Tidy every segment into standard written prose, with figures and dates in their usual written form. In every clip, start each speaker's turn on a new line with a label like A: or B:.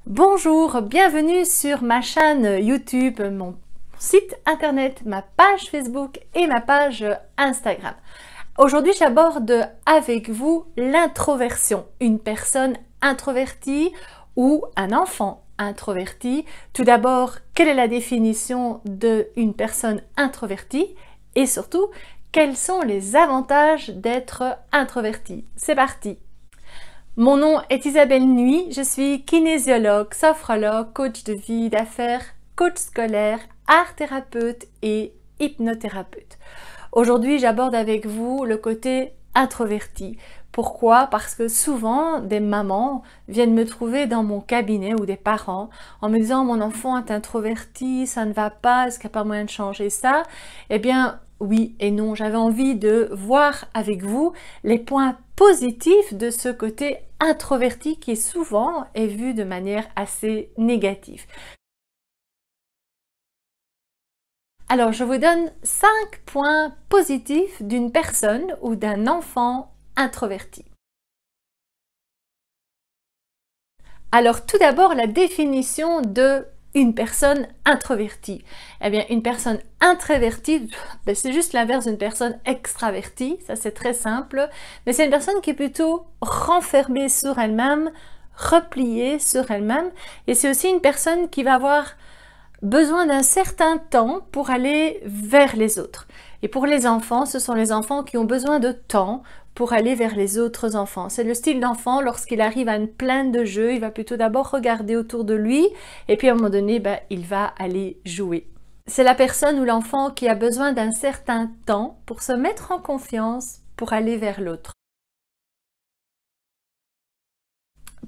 A: Bonjour, bienvenue sur ma chaîne YouTube, mon site internet, ma page Facebook et ma page Instagram. Aujourd'hui, j'aborde avec vous l'introversion. Une personne introvertie ou un enfant introverti. Tout d'abord, quelle est la définition d'une personne introvertie et surtout, quels sont les avantages d'être introverti? C'est parti! Mon nom est Isabelle Nuy, je suis kinésiologue, sophrologue, coach de vie, d'affaires, coach scolaire, art thérapeute et hypnothérapeute. Aujourd'hui, j'aborde avec vous le côté introverti. Pourquoi? Parce que souvent, des mamans viennent me trouver dans mon cabinet ou des parents en me disant « mon enfant est introverti, ça ne va pas, est-ce qu'il n'y a pas moyen de changer ça ?» Eh bien, oui et non, j'avais envie de voir avec vous les points positifs de ce côté introverti qui souvent est vu de manière assez négative. Alors, je vous donne 5 points positifs d'une personne ou d'un enfant introverti. Alors, tout d'abord, la définition de une personne introvertie. Eh bien, une personne introvertie, c'est juste l'inverse d'une personne extravertie, ça c'est très simple, mais c'est une personne qui est plutôt renfermée sur elle-même, repliée sur elle-même, et c'est aussi une personne qui va avoir besoin d'un certain temps pour aller vers les autres. Et pour les enfants, ce sont les enfants qui ont besoin de temps pour aller vers les autres enfants. C'est le style d'enfant, lorsqu'il arrive à une plaine de jeux, il va plutôt d'abord regarder autour de lui et puis à un moment donné, il va aller jouer. C'est la personne ou l'enfant qui a besoin d'un certain temps pour se mettre en confiance, pour aller vers l'autre.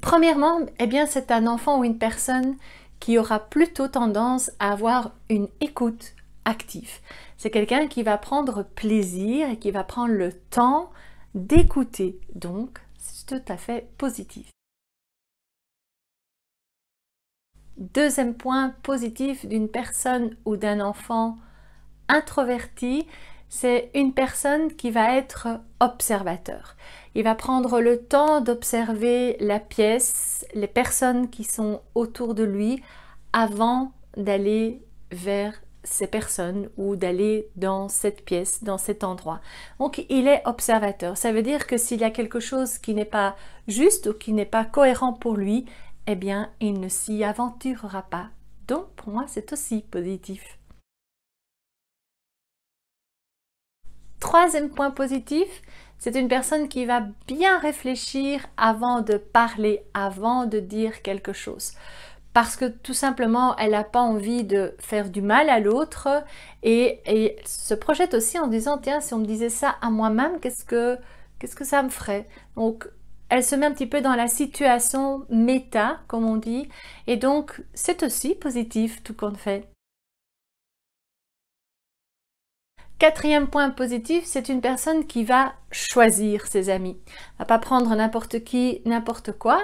A: Premièrement, eh bien, c'est un enfant ou une personne qui aura plutôt tendance à avoir une écoute active. C'est quelqu'un qui va prendre plaisir et qui va prendre le temps d'écouter. Donc, c'est tout à fait positif. Deuxième point positif d'une personne ou d'un enfant introverti, c'est une personne qui va être observateur. Il va prendre le temps d'observer la pièce, les personnes qui sont autour de lui avant d'aller vers ces personnes ou d'aller dans cette pièce, dans cet endroit. Donc, il est observateur. Ça veut dire que s'il y a quelque chose qui n'est pas juste ou qui n'est pas cohérent pour lui, eh bien, il ne s'y aventurera pas. Donc, pour moi, c'est aussi positif. Troisième point positif, c'est une personne qui va bien réfléchir avant de parler, avant de dire quelque chose. Parce que tout simplement, elle n'a pas envie de faire du mal à l'autre et se projette aussi en disant « tiens, si on me disait ça à moi-même, qu'est-ce que ça me ferait ?» Donc, elle se met un petit peu dans la situation méta, comme on dit, et donc c'est aussi positif tout compte fait. Quatrième point positif, c'est une personne qui va choisir ses amis. Elle ne va pas prendre n'importe qui, n'importe quoi.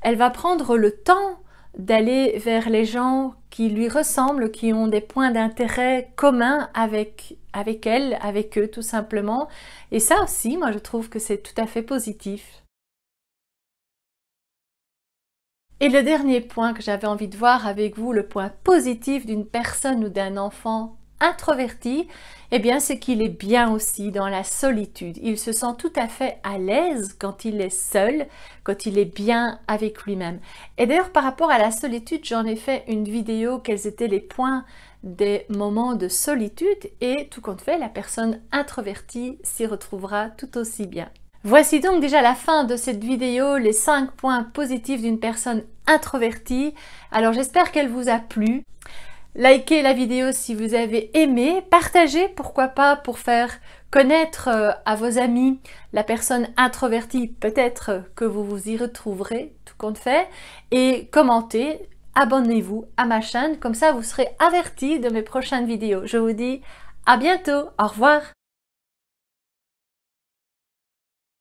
A: Elle va prendre le temps d'aller vers les gens qui lui ressemblent, qui ont des points d'intérêt communs avec elle, avec eux tout simplement. Et ça aussi, moi je trouve que c'est tout à fait positif. Et le dernier point que j'avais envie de voir avec vous, le point positif d'une personne ou d'un enfant introverti, eh bien c'est qu'il est bien aussi dans la solitude. Il se sent tout à fait à l'aise quand il est seul, quand il est bien avec lui-même. Et d'ailleurs par rapport à la solitude, j'en ai fait une vidéo, quels étaient les points des moments de solitude, et tout compte fait, la personne introvertie s'y retrouvera tout aussi bien. Voici donc déjà la fin de cette vidéo, les 5 points positifs d'une personne introvertie. Alors j'espère qu'elle vous a plu. Likez la vidéo si vous avez aimé, partagez pourquoi pas pour faire connaître à vos amis la personne introvertie, peut-être que vous vous y retrouverez, tout compte fait, et commentez, abonnez-vous à ma chaîne, comme ça vous serez avertis de mes prochaines vidéos. Je vous dis à bientôt, au revoir.